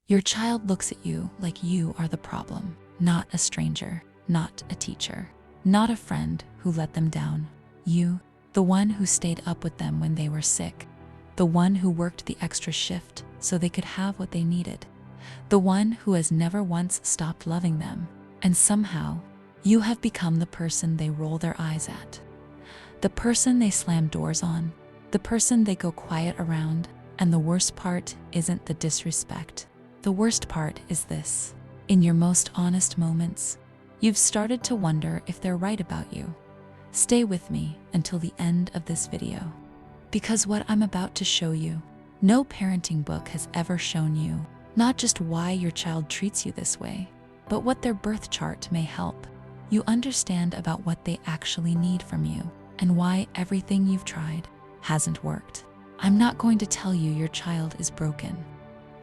Your child looks at you like you are the problem, not a stranger, not a teacher, not a friend who let them down. You, the one who stayed up with them when they were sick, the one who worked the extra shift so they could have what they needed, the one who has never once stopped loving them. And somehow, you have become the person they roll their eyes at, the person they slam doors on, the person they go quiet around. And the worst part isn't the disrespect. The worst part is this. In your most honest moments, you've started to wonder if they're right about you. Stay with me until the end of this video, because what I'm about to show you, no parenting book has ever shown you, not just why your child treats you this way, but what their birth chart may help you understand about what they actually need from you and why everything you've tried hasn't worked. I'm not going to tell you your child is broken.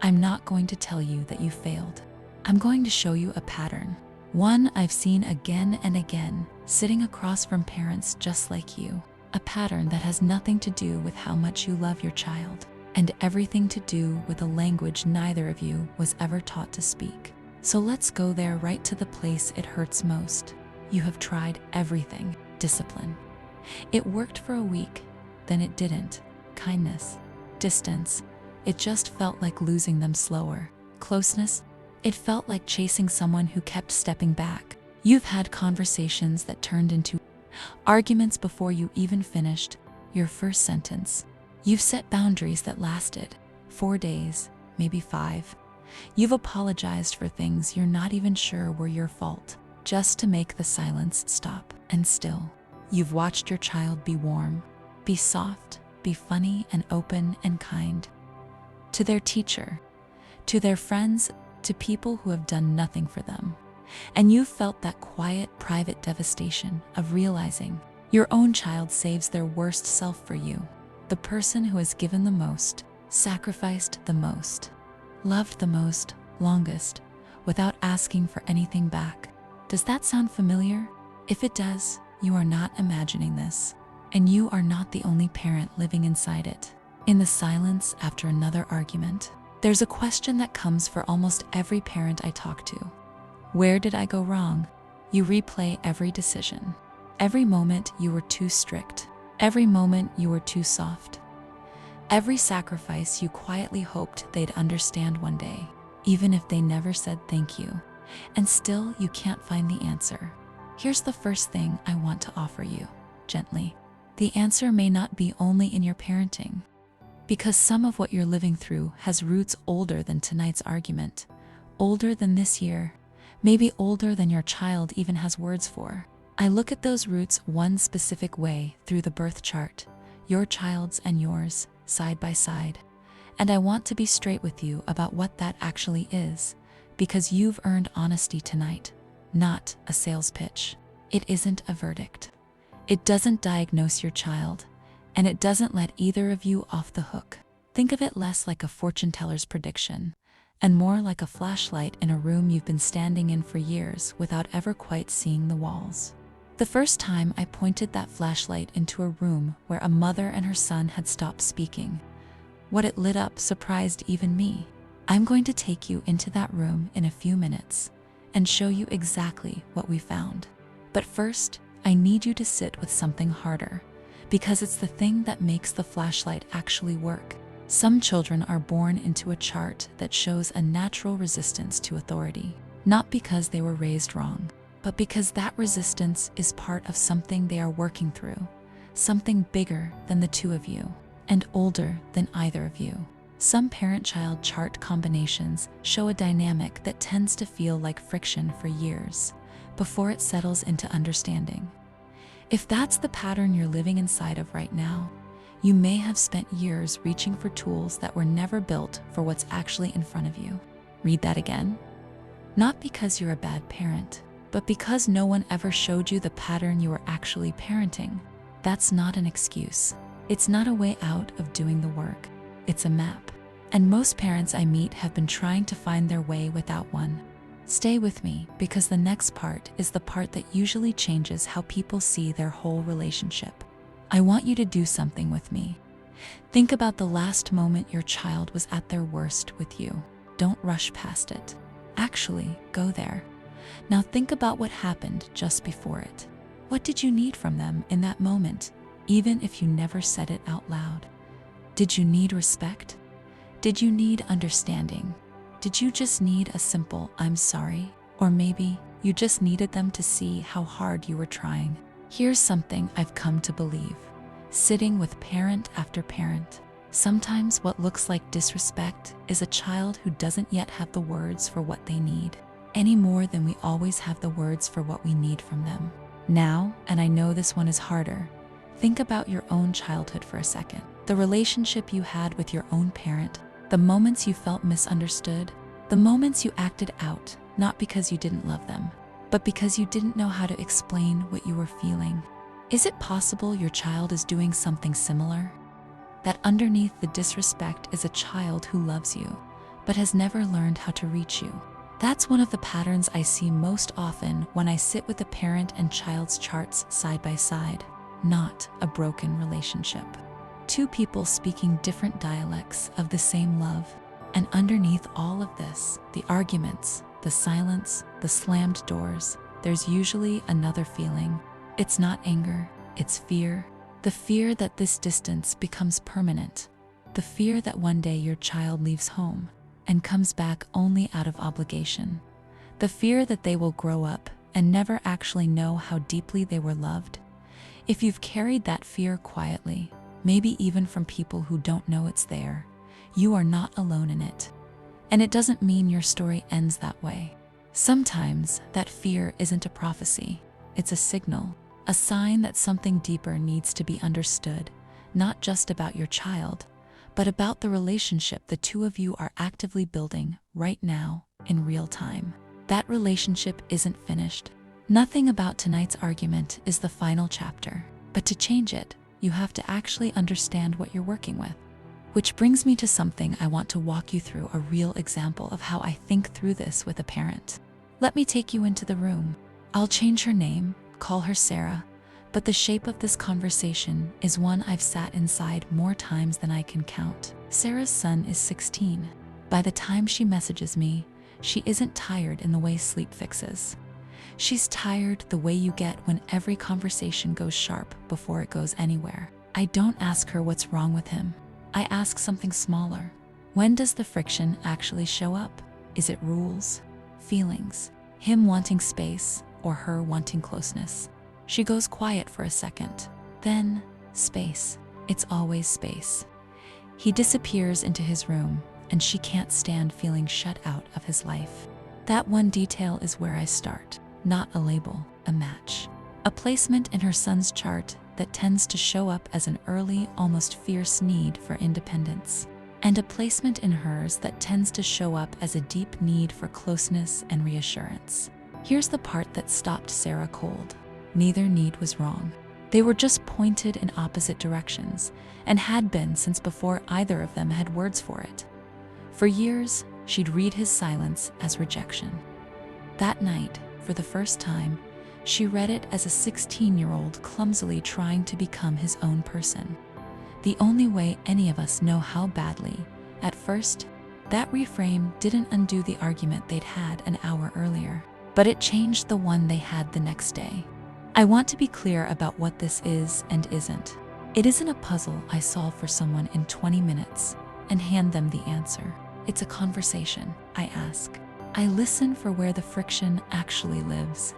I'm not going to tell you that you failed. I'm going to show you a pattern, one I've seen again and again, sitting across from parents just like you. A pattern that has nothing to do with how much you love your child, and everything to do with a language neither of you was ever taught to speak. So let's go there, right to the place it hurts most. You have tried everything. Discipline. It worked for a week, then it didn't. Kindness, distance, it just felt like losing them slower. Closeness, it felt like chasing someone who kept stepping back. You've had conversations that turned into arguments before you even finished your first sentence. You've set boundaries that lasted 4 days, maybe 5. You've apologized for things you're not even sure were your fault, just to make the silence stop. And still, you've watched your child be warm, be soft, be funny and open and kind. To their teacher, to their friends, to people who have done nothing for them. And you've felt that quiet, private devastation of realizing your own child saves their worst self for you. The person who has given the most, sacrificed the most, loved the most, longest, without asking for anything back. Does that sound familiar? If it does, you are not imagining this. And you are not the only parent living inside it. In the silence after another argument, there's a question that comes for almost every parent I talk to. Where did I go wrong? You replay every decision. Every moment you were too strict. Every moment you were too soft. Every sacrifice you quietly hoped they'd understand one day, even if they never said thank you. And still you can't find the answer. Here's the first thing I want to offer you, gently. The answer may not be only in your parenting, because some of what you're living through has roots older than tonight's argument, older than this year, maybe older than your child even has words for. I look at those roots one specific way through the birth chart, your child's and yours, side by side. And I want to be straight with you about what that actually is, because you've earned honesty tonight, not a sales pitch. It isn't a verdict. It doesn't diagnose your child, and it doesn't let either of you off the hook. Think of it less like a fortune teller's prediction, and more like a flashlight in a room you've been standing in for years without ever quite seeing the walls. The first time I pointed that flashlight into a room where a mother and her son had stopped speaking, what it lit up surprised even me. I'm going to take you into that room in a few minutes and show you exactly what we found. But first, I need you to sit with something harder, because it's the thing that makes the flashlight actually work. Some children are born into a chart that shows a natural resistance to authority, not because they were raised wrong, but because that resistance is part of something they are working through, something bigger than the two of you, and older than either of you. Some parent-child chart combinations show a dynamic that tends to feel like friction for years, before it settles into understanding. If that's the pattern you're living inside of right now, you may have spent years reaching for tools that were never built for what's actually in front of you. Read that again. Not because you're a bad parent, but because no one ever showed you the pattern you were actually parenting. That's not an excuse. It's not a way out of doing the work. It's a map. And most parents I meet have been trying to find their way without one. Stay with me, because the next part is the part that usually changes how people see their whole relationship. I want you to do something with me. Think about the last moment your child was at their worst with you. Don't rush past it. Actually, go there. Now think about what happened just before it. What did you need from them in that moment, even if you never said it out loud? Did you need respect? Did you need understanding? Did you just need a simple "I'm sorry"? Or maybe you just needed them to see how hard you were trying. Here's something I've come to believe. Sitting with parent after parent, sometimes what looks like disrespect is a child who doesn't yet have the words for what they need, any more than we always have the words for what we need from them. Now, and I know this one is harder, think about your own childhood for a second. The relationship you had with your own parent, the moments you felt misunderstood, the moments you acted out, not because you didn't love them, but because you didn't know how to explain what you were feeling. Is it possible your child is doing something similar? That underneath the disrespect is a child who loves you, but has never learned how to reach you. That's one of the patterns I see most often when I sit with a parent and child's charts side by side, not a broken relationship. Two people speaking different dialects of the same love, and underneath all of this, the arguments, the silence, the slammed doors, there's usually another feeling. It's not anger, it's fear. The fear that this distance becomes permanent. The fear that one day your child leaves home and comes back only out of obligation. The fear that they will grow up and never actually know how deeply they were loved. If you've carried that fear quietly, maybe even from people who don't know it's there, you are not alone in it. And it doesn't mean your story ends that way. Sometimes that fear isn't a prophecy, it's a signal, a sign that something deeper needs to be understood, not just about your child, but about the relationship the two of you are actively building right now in real time. That relationship isn't finished. Nothing about tonight's argument is the final chapter, but to change it, you have to actually understand what you're working with. Which brings me to something I want to walk you through, a real example of how I think through this with a parent. Let me take you into the room. I'll change her name, call her Sarah, but the shape of this conversation is one I've sat inside more times than I can count. Sarah's son is 16. By the time she messages me, she isn't tired in the way sleep fixes. She's tired the way you get when every conversation goes sharp before it goes anywhere. I don't ask her what's wrong with him. I ask something smaller. When does the friction actually show up? Is it rules? Feelings? Him wanting space or her wanting closeness? She goes quiet for a second. Then, space. It's always space. He disappears into his room, and she can't stand feeling shut out of his life. That one detail is where I start. Not a label, a match. A placement in her son's chart that tends to show up as an early, almost fierce need for independence. And a placement in hers that tends to show up as a deep need for closeness and reassurance. Here's the part that stopped Sarah cold. Neither need was wrong. They were just pointed in opposite directions, and had been since before either of them had words for it. For years, she'd read his silence as rejection. That night, for the first time, she read it as a 16-year-old clumsily trying to become his own person. The only way any of us know how badly. At first, that reframe didn't undo the argument they'd had an hour earlier, but it changed the one they had the next day. I want to be clear about what this is and isn't. It isn't a puzzle I solve for someone in 20 minutes and hand them the answer. It's a conversation, I ask. I listen for where the friction actually lives.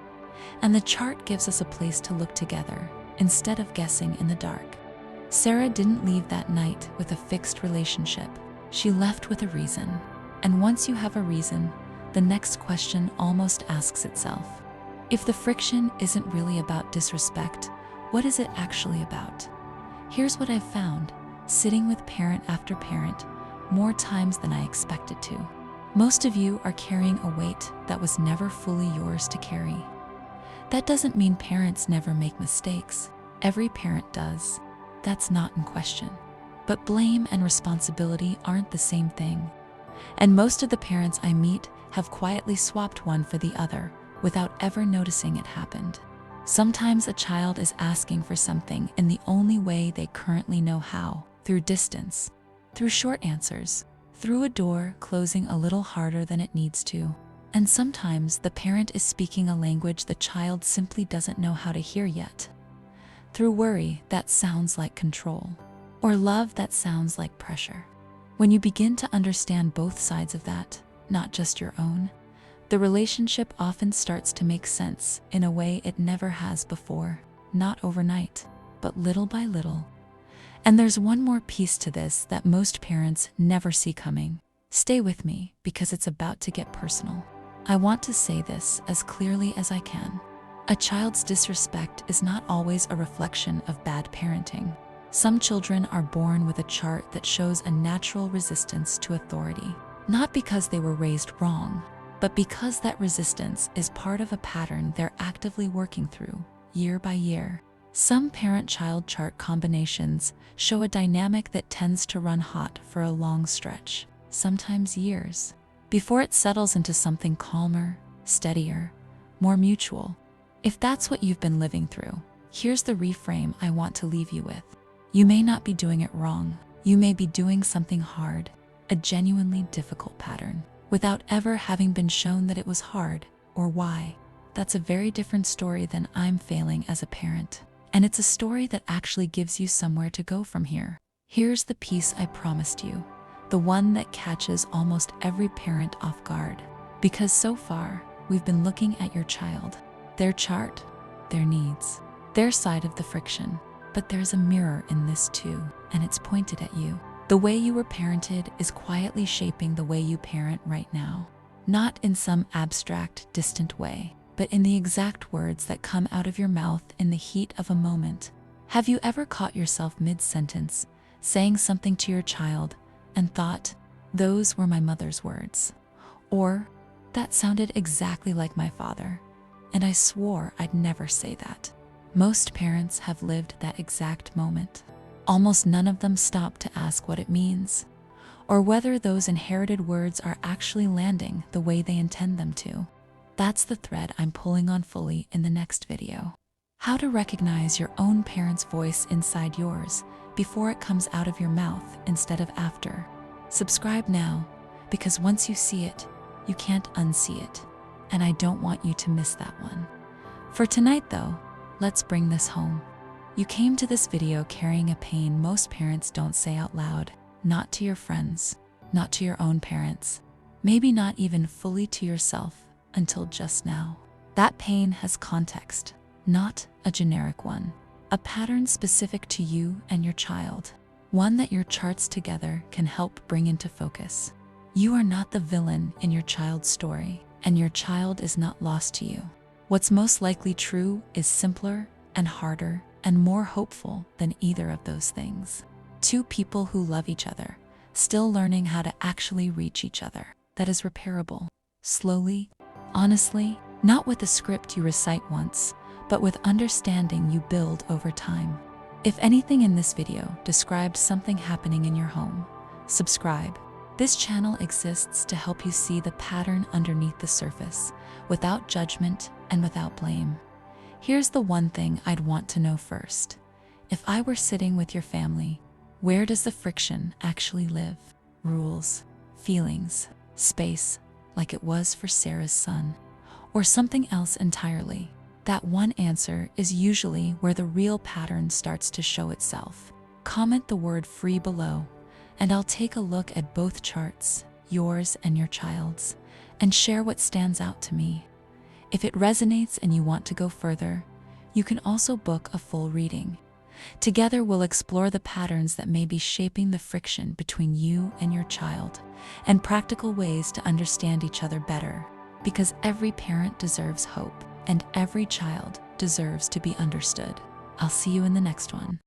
And the chart gives us a place to look together, instead of guessing in the dark. Sarah didn't leave that night with a fixed relationship. She left with a reason. And once you have a reason, the next question almost asks itself. If the friction isn't really about disrespect, what is it actually about? Here's what I've found, sitting with parent after parent, more times than I expected to. Most of you are carrying a weight that was never fully yours to carry. That doesn't mean parents never make mistakes. Every parent does. That's not in question. But blame and responsibility aren't the same thing. And most of the parents I meet have quietly swapped one for the other without ever noticing it happened. Sometimes a child is asking for something in the only way they currently know how, through distance, through short answers, through a door closing a little harder than it needs to. And sometimes the parent is speaking a language the child simply doesn't know how to hear yet. Through worry that sounds like control, or love that sounds like pressure. When you begin to understand both sides of that, not just your own, the relationship often starts to make sense in a way it never has before. Not overnight, but little by little. And there's one more piece to this that most parents never see coming. Stay with me because it's about to get personal. I want to say this as clearly as I can. A child's disrespect is not always a reflection of bad parenting. Some children are born with a chart that shows a natural resistance to authority, not because they were raised wrong, but because that resistance is part of a pattern they're actively working through, year by year. Some parent-child chart combinations show a dynamic that tends to run hot for a long stretch, sometimes years, before it settles into something calmer, steadier, more mutual. If that's what you've been living through, here's the reframe I want to leave you with. You may not be doing it wrong. You may be doing something hard, a genuinely difficult pattern, without ever having been shown that it was hard or why. That's a very different story than I'm failing as a parent. And it's a story that actually gives you somewhere to go from here. Here's the piece I promised you, the one that catches almost every parent off guard. Because so far, we've been looking at your child, their chart, their needs, their side of the friction. But there's a mirror in this too, and it's pointed at you. The way you were parented is quietly shaping the way you parent right now. Not in some abstract, distant way, but in the exact words that come out of your mouth in the heat of a moment. Have you ever caught yourself mid-sentence, saying something to your child, and thought, "Those were my mother's words," or "That sounded exactly like my father, and I swore I'd never say that"? Most parents have lived that exact moment. Almost none of them stop to ask what it means, or whether those inherited words are actually landing the way they intend them to. That's the thread I'm pulling on fully in the next video. How to recognize your own parent's voice inside yours before it comes out of your mouth instead of after. Subscribe now, because once you see it, you can't unsee it, and I don't want you to miss that one. For tonight though, let's bring this home. You came to this video carrying a pain most parents don't say out loud, not to your friends, not to your own parents, maybe not even fully to yourself until just now. That pain has context, not a generic one, a pattern specific to you and your child, one that your charts together can help bring into focus. You are not the villain in your child's story, and your child is not lost to you. What's most likely true is simpler and harder and more hopeful than either of those things. Two people who love each other, still learning how to actually reach each other. That is repairable. Slowly, honestly, not with a script you recite once, but with understanding you build over time. If anything in this video described something happening in your home, subscribe. This channel exists to help you see the pattern underneath the surface, without judgment and without blame. Here's the one thing I'd want to know first. If I were sitting with your family, where does the friction actually live? Rules, feelings, space, like it was for Sarah's son, or something else entirely? That one answer is usually where the real pattern starts to show itself. Comment the word free below, and I'll take a look at both charts, yours and your child's, and share what stands out to me. If it resonates and you want to go further, you can also book a full reading. Together we'll explore the patterns that may be shaping the friction between you and your child, and practical ways to understand each other better, because every parent deserves hope, and every child deserves to be understood. I'll see you in the next one.